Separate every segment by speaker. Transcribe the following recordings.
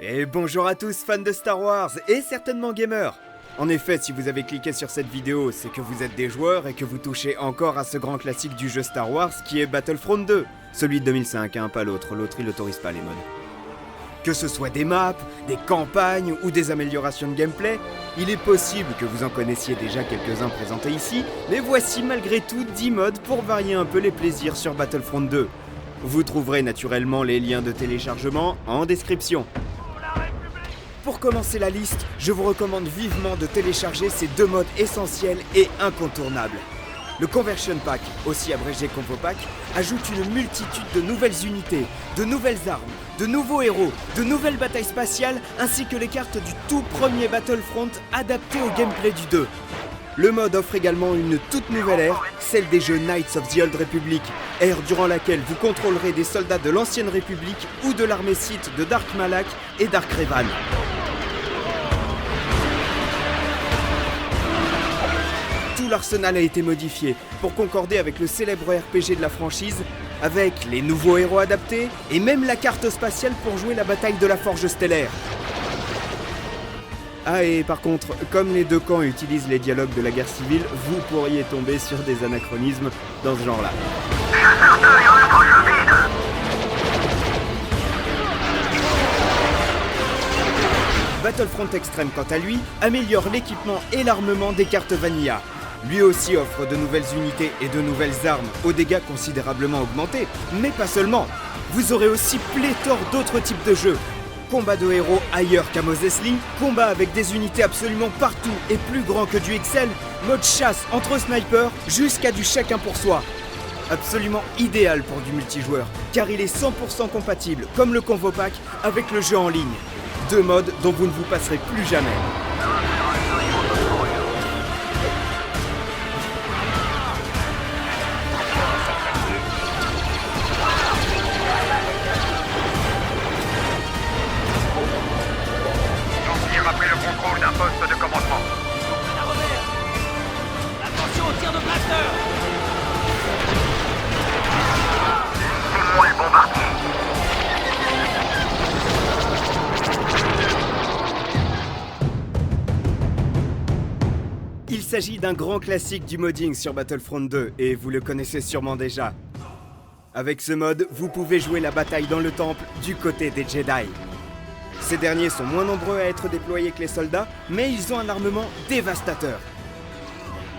Speaker 1: Et bonjour à tous fans de Star Wars et certainement gamers. En effet, si vous avez cliqué sur cette vidéo, c'est que vous êtes des joueurs et que vous touchez encore à ce grand classique du jeu Star Wars qui est Battlefront 2. Celui de 2005, hein, pas l'autre il autorise pas les mods. Que ce soit des maps, des campagnes ou des améliorations de gameplay, il est possible que vous en connaissiez déjà quelques-uns présentés ici, mais voici malgré tout 10 mods pour varier un peu les plaisirs sur Battlefront 2. Vous trouverez naturellement les liens de téléchargement en description. Pour commencer la liste, je vous recommande vivement de télécharger ces deux mods essentiels et incontournables. Le Conversion Pack, aussi abrégé Convo Pack, ajoute une multitude de nouvelles unités, de nouvelles armes, de nouveaux héros, de nouvelles batailles spatiales, ainsi que les cartes du tout premier Battlefront adaptées au gameplay du 2. Le mode offre également une toute nouvelle ère, celle des jeux Knights of the Old Republic, ère durant laquelle vous contrôlerez des soldats de l'Ancienne République ou de l'armée Sith de Dark Malak et Dark Revan. Tout l'arsenal a été modifié pour concorder avec le célèbre RPG de la franchise, avec les nouveaux héros adaptés et même la carte spatiale pour jouer la bataille de la Forge Stellaire. Ah, et par contre, comme les deux camps utilisent les dialogues de la guerre civile, vous pourriez tomber sur des anachronismes dans ce genre-là. Battlefront Extreme, quant à lui, améliore l'équipement et l'armement des cartes Vanilla. Lui aussi offre de nouvelles unités et de nouvelles armes, aux dégâts considérablement augmentés. Mais pas seulement. Vous aurez aussi pléthore d'autres types de jeux. Combat de héros ailleurs qu'à Mos Eisley, combat avec des unités absolument partout et plus grand que du XL, mode chasse entre snipers jusqu'à du chacun pour soi. Absolument idéal pour du multijoueur, car il est 100% compatible, comme le Convo Pack, avec le jeu en ligne. Deux modes dont vous ne vous passerez plus jamais.
Speaker 2: L'Empire a pris le contrôle d'un poste de commandement.
Speaker 3: Attention au tir de blaster!
Speaker 2: C'est moi le bombardier.
Speaker 1: Il s'agit d'un grand classique du modding sur Battlefront 2 et vous le connaissez sûrement déjà. Avec ce mode, vous pouvez jouer la bataille dans le temple du côté des Jedi. Ces derniers sont moins nombreux à être déployés que les soldats, mais ils ont un armement dévastateur.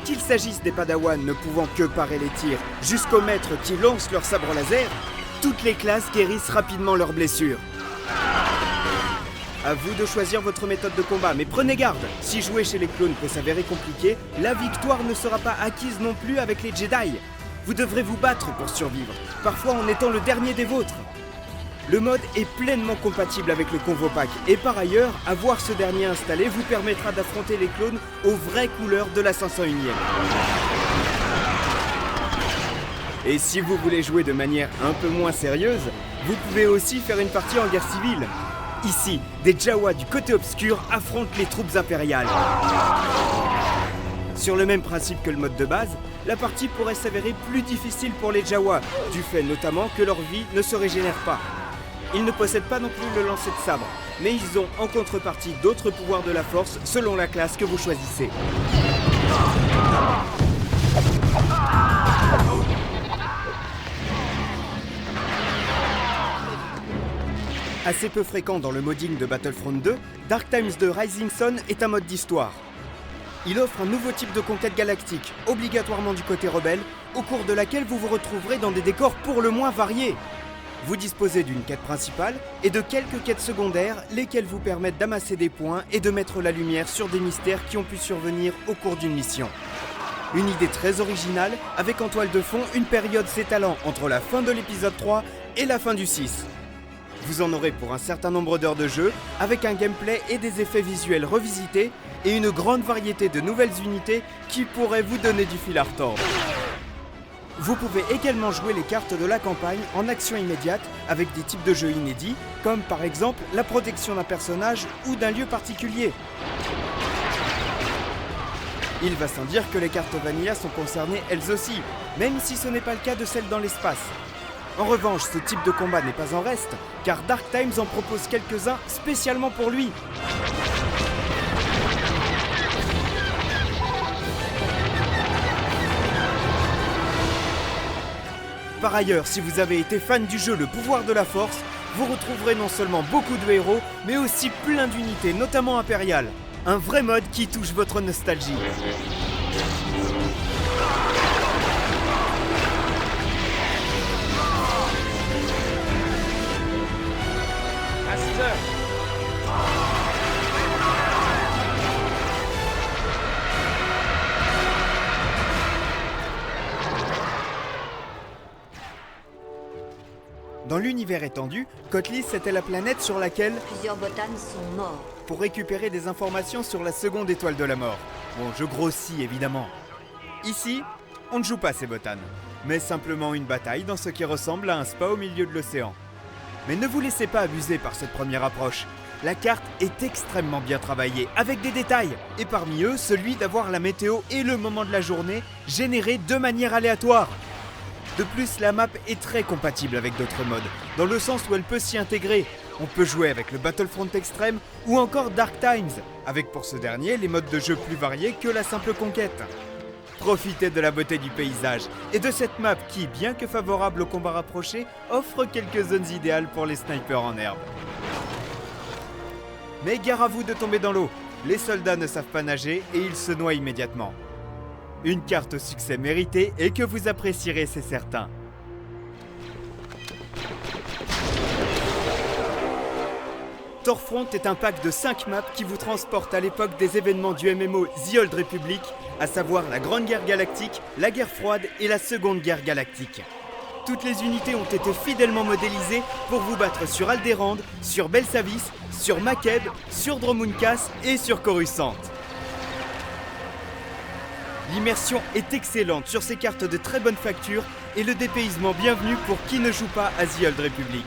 Speaker 1: Qu'il s'agisse des padawans ne pouvant que parer les tirs, jusqu'aux maîtres qui lancent leur sabre laser, toutes les classes guérissent rapidement leurs blessures. À vous de choisir votre méthode de combat, mais prenez garde, si jouer chez les clones peut s'avérer compliqué, la victoire ne sera pas acquise non plus avec les Jedi. Vous devrez vous battre pour survivre, parfois en étant le dernier des vôtres. Le mode est pleinement compatible avec le Convo Pack, et par ailleurs, avoir ce dernier installé vous permettra d'affronter les clones aux vraies couleurs de la 501e. Et si vous voulez jouer de manière un peu moins sérieuse, vous pouvez aussi faire une partie en guerre civile. Ici, des Jawas du côté obscur affrontent les troupes impériales. Sur le même principe que le mode de base, la partie pourrait s'avérer plus difficile pour les Jawas, du fait notamment que leur vie ne se régénère pas. Ils ne possèdent pas non plus le lancer de sabre, mais ils ont en contrepartie d'autres pouvoirs de la force selon la classe que vous choisissez. Assez peu fréquent dans le modding de Battlefront 2, Dark Times de Rising Sun est un mode d'histoire. Il offre un nouveau type de conquête galactique, obligatoirement du côté rebelle, au cours de laquelle vous vous retrouverez dans des décors pour le moins variés. Vous disposez d'une quête principale et de quelques quêtes secondaires, lesquelles vous permettent d'amasser des points et de mettre la lumière sur des mystères qui ont pu survenir au cours d'une mission. Une idée très originale, avec en toile de fond une période s'étalant entre la fin de l'épisode 3 et la fin du 6. Vous en aurez pour un certain nombre d'heures de jeu, avec un gameplay et des effets visuels revisités, et une grande variété de nouvelles unités qui pourraient vous donner du fil à retordre. Vous pouvez également jouer les cartes de la campagne en action immédiate avec des types de jeux inédits, comme par exemple la protection d'un personnage ou d'un lieu particulier. Il va sans dire que les cartes Vanilla sont concernées elles aussi, même si ce n'est pas le cas de celles dans l'espace. En revanche, ce type de combat n'est pas en reste, car Dark Times en propose quelques-uns spécialement pour lui. Par ailleurs, si vous avez été fan du jeu Le Pouvoir de la Force, vous retrouverez non seulement beaucoup de héros, mais aussi plein d'unités, notamment impériales. Un vrai mode qui touche votre nostalgie.
Speaker 3: À 6 heures.
Speaker 1: Dans l'univers étendu, Kotlis était la planète sur laquelle,
Speaker 4: Plusieurs Botanes sont morts.
Speaker 1: pour récupérer des informations sur la seconde étoile de la mort. Bon, je grossis évidemment. Ici, on ne joue pas ces botanes, mais simplement une bataille dans ce qui ressemble à un spa au milieu de l'océan. Mais ne vous laissez pas abuser par cette première approche. La carte est extrêmement bien travaillée, avec des détails, et parmi eux, celui d'avoir la météo et le moment de la journée générés de manière aléatoire. De plus, la map est très compatible avec d'autres modes, dans le sens où elle peut s'y intégrer. On peut jouer avec le Battlefront Extreme ou encore Dark Times, avec pour ce dernier les modes de jeu plus variés que la simple conquête. Profitez de la beauté du paysage et de cette map qui, bien que favorable au combat rapproché, offre quelques zones idéales pour les snipers en herbe. Mais gare à vous de tomber dans l'eau, les soldats ne savent pas nager et ils se noient immédiatement. Une carte au succès mérité et que vous apprécierez, c'est certain. Torfront est un pack de 5 maps qui vous transporte à l'époque des événements du MMO The Old Republic, à savoir la Grande Guerre Galactique, la Guerre Froide et la Seconde Guerre Galactique. Toutes les unités ont été fidèlement modélisées pour vous battre sur Alderaan, sur Belsavis, sur Makeb, sur Dromunkas et sur Coruscant. L'immersion est excellente sur ces cartes de très bonne facture et le dépaysement bienvenu pour qui ne joue pas à The Old Republic.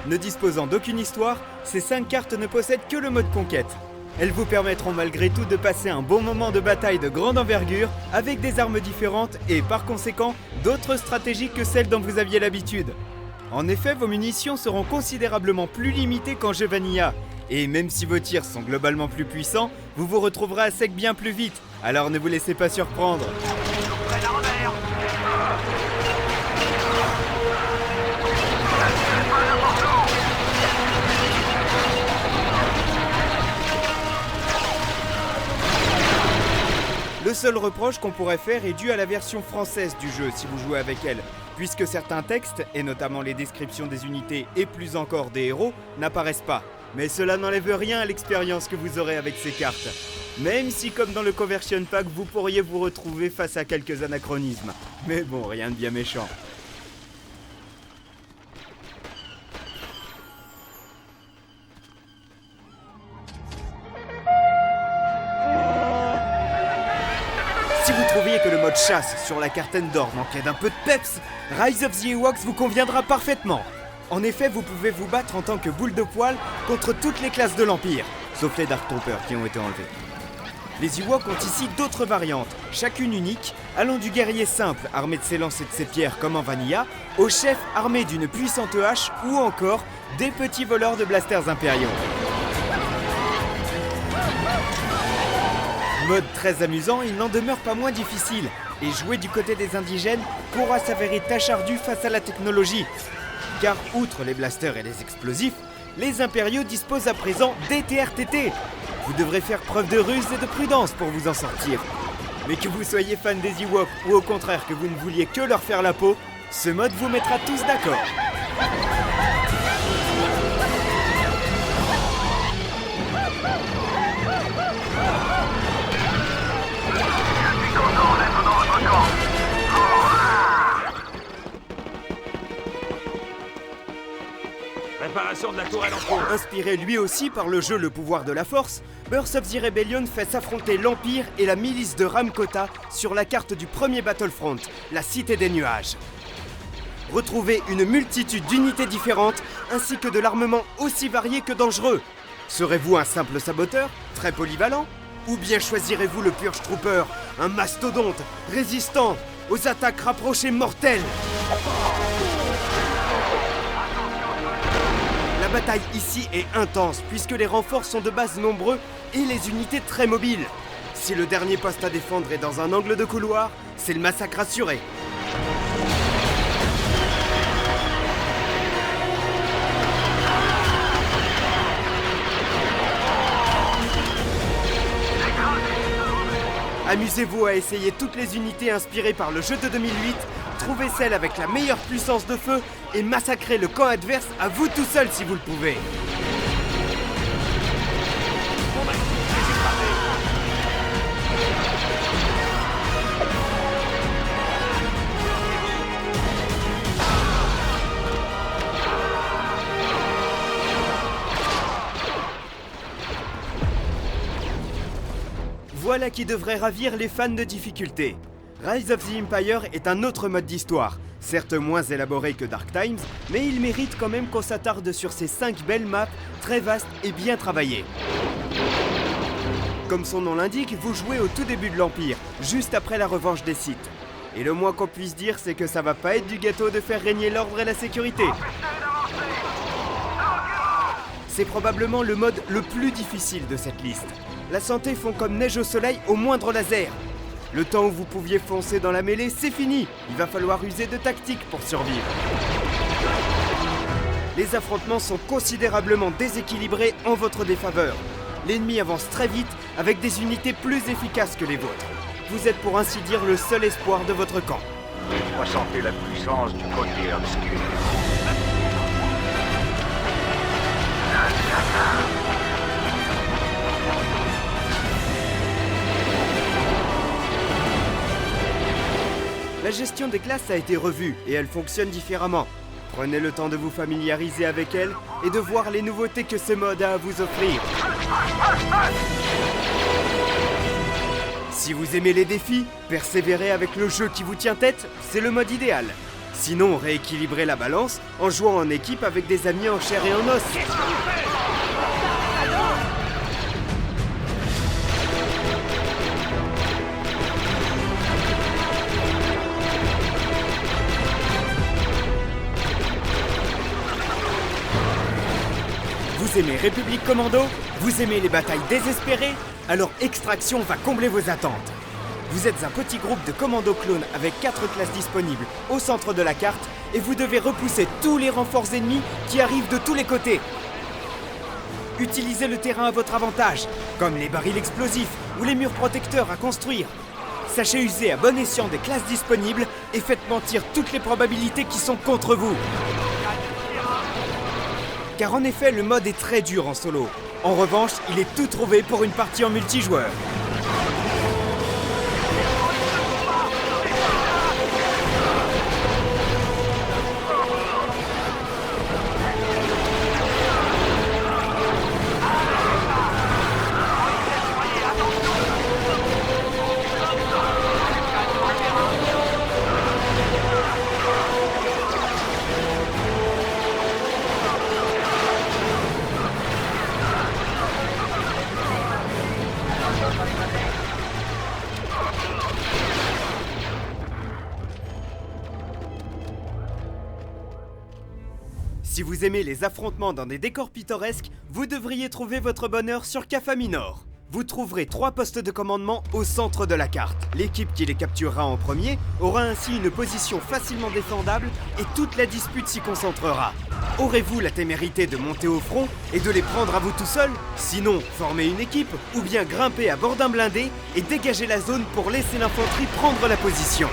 Speaker 1: Ne disposant d'aucune histoire, ces 5 cartes ne possèdent que le mode conquête. Elles vous permettront malgré tout de passer un bon moment de bataille de grande envergure avec des armes différentes et par conséquent d'autres stratégies que celles dont vous aviez l'habitude. En effet, vos munitions seront considérablement plus limitées qu'en jeu vanilla. Et même si vos tirs sont globalement plus puissants, vous vous retrouverez à sec bien plus vite, alors ne vous laissez pas surprendre. Le seul reproche qu'on pourrait faire est dû à la version française du jeu si vous jouez avec elle, puisque certains textes, et notamment les descriptions des unités et plus encore des héros, n'apparaissent pas. Mais cela n'enlève rien à l'expérience que vous aurez avec ces cartes. Même si comme dans le Conversion Pack, vous pourriez vous retrouver face à quelques anachronismes. Mais bon, rien de bien méchant. Si vous trouviez que le mode chasse sur la carte Endor manquait d'un peu de peps, Rise of the Ewoks vous conviendra parfaitement. En effet, vous pouvez vous battre en tant que boule de poil contre toutes les classes de l'Empire, sauf les Dark Troopers qui ont été enlevés. Les Ewoks ont ici d'autres variantes, chacune unique, allant du guerrier simple armé de ses lances et de ses pierres comme en Vanilla, au chef armé d'une puissante hache ou encore des petits voleurs de blasters impériaux. Mode très amusant, il n'en demeure pas moins difficile, et jouer du côté des indigènes pourra s'avérer tâche ardue face à la technologie. Car outre les blasters et les explosifs, les impériaux disposent à présent d'ETRTT. Vous devrez faire preuve de ruse et de prudence pour vous en sortir. Mais que vous soyez fan des Ewoks ou au contraire que vous ne vouliez que leur faire la peau, ce mode vous mettra tous d'accord.
Speaker 3: Préparation de la tourelle en cours.
Speaker 1: Inspiré lui aussi par le jeu Le Pouvoir de la Force, Birth of the Rebellion fait s'affronter l'Empire et la milice de Ramkota sur la carte du premier Battlefront, la Cité des Nuages. Retrouvez une multitude d'unités différentes ainsi que de l'armement aussi varié que dangereux. Serez-vous un simple saboteur, très polyvalent? Ou bien choisirez-vous le Purge Trooper, un mastodonte, résistant, aux attaques rapprochées mortelles. La bataille ici est intense puisque les renforts sont de base nombreux et les unités très mobiles. Si le dernier poste à défendre est dans un angle de couloir, c'est le massacre assuré. Amusez-vous à essayer toutes les unités inspirées par le jeu de 2008, trouvez celle avec la meilleure puissance de feu et massacrez le camp adverse à vous tout seul si vous le pouvez. Voilà qui devrait ravir les fans de difficulté. Rise of the Empire est un autre mode d'histoire, certes moins élaboré que Dark Times, mais il mérite quand même qu'on s'attarde sur ces 5 belles maps, très vastes et bien travaillées. Comme son nom l'indique, vous jouez au tout début de l'Empire, juste après la revanche des Sith. Et le moins qu'on puisse dire, c'est que ça va pas être du gâteau de faire régner l'ordre et la sécurité. C'est probablement le mode le plus difficile de cette liste. La santé fond comme neige au soleil au moindre laser. Le temps où vous pouviez foncer dans la mêlée, c'est fini. Il va falloir user de tactique pour survivre. Les affrontements sont considérablement déséquilibrés en votre défaveur. L'ennemi avance très vite avec des unités plus efficaces que les vôtres. Vous êtes pour ainsi dire le seul espoir de votre camp.
Speaker 2: Ressentez la puissance du côté obscur.
Speaker 1: La gestion des classes a été revue et elle fonctionne différemment. Prenez le temps de vous familiariser avec elle et de voir les nouveautés que ce mode a à vous offrir. Si vous aimez les défis, persévérer avec le jeu qui vous tient tête, c'est le mode idéal. Sinon, rééquilibrez la balance en jouant en équipe avec des amis en chair et en os. Vous aimez République Commando? Vous aimez les batailles désespérées? Alors Extraction va combler vos attentes. Vous êtes un petit groupe de commandos clones avec 4 classes disponibles au centre de la carte et vous devez repousser tous les renforts ennemis qui arrivent de tous les côtés. Utilisez le terrain à votre avantage, comme les barils explosifs ou les murs protecteurs à construire. Sachez user à bon escient des classes disponibles et faites mentir toutes les probabilités qui sont contre vous. Car en effet, le mode est très dur en solo. En revanche, il est tout trouvé pour une partie en multijoueur. Si vous aimez les affrontements dans des décors pittoresques, vous devriez trouver votre bonheur sur Cafaminor. Vous trouverez 3 postes de commandement au centre de la carte. L'équipe qui les capturera en premier aura ainsi une position facilement défendable et toute la dispute s'y concentrera. Aurez-vous la témérité de monter au front et de les prendre à vous tout seul? Sinon, formez une équipe ou bien grimpez à bord d'un blindé et dégagez la zone pour laisser l'infanterie prendre la position.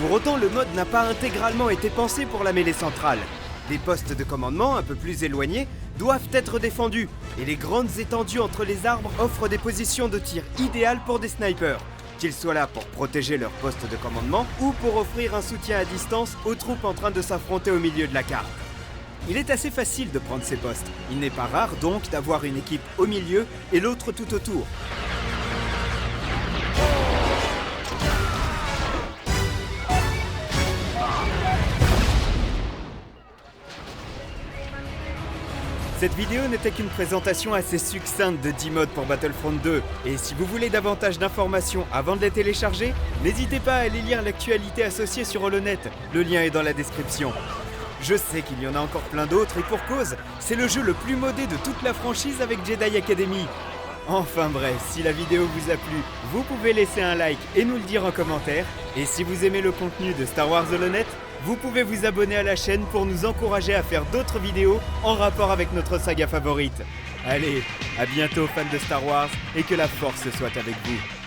Speaker 1: Pour autant, le mode n'a pas intégralement été pensé pour la mêlée centrale. Des postes de commandement un peu plus éloignés doivent être défendus, et les grandes étendues entre les arbres offrent des positions de tir idéales pour des snipers, qu'ils soient là pour protéger leur poste de commandement ou pour offrir un soutien à distance aux troupes en train de s'affronter au milieu de la carte. Il est assez facile de prendre ces postes. Il n'est pas rare donc d'avoir une équipe au milieu et l'autre tout autour. Cette vidéo n'était qu'une présentation assez succincte de 10 modes pour Battlefront 2, et si vous voulez davantage d'informations avant de les télécharger, n'hésitez pas à aller lire l'actualité associée sur Holonet, le lien est dans la description. Je sais qu'il y en a encore plein d'autres, et pour cause, c'est le jeu le plus modé de toute la franchise avec Jedi Academy. Enfin bref, si la vidéo vous a plu, vous pouvez laisser un like et nous le dire en commentaire, et si vous aimez le contenu de Star Wars Holonet, vous pouvez vous abonner à la chaîne pour nous encourager à faire d'autres vidéos en rapport avec notre saga favorite. Allez, à bientôt fans de Star Wars et que la force soit avec vous.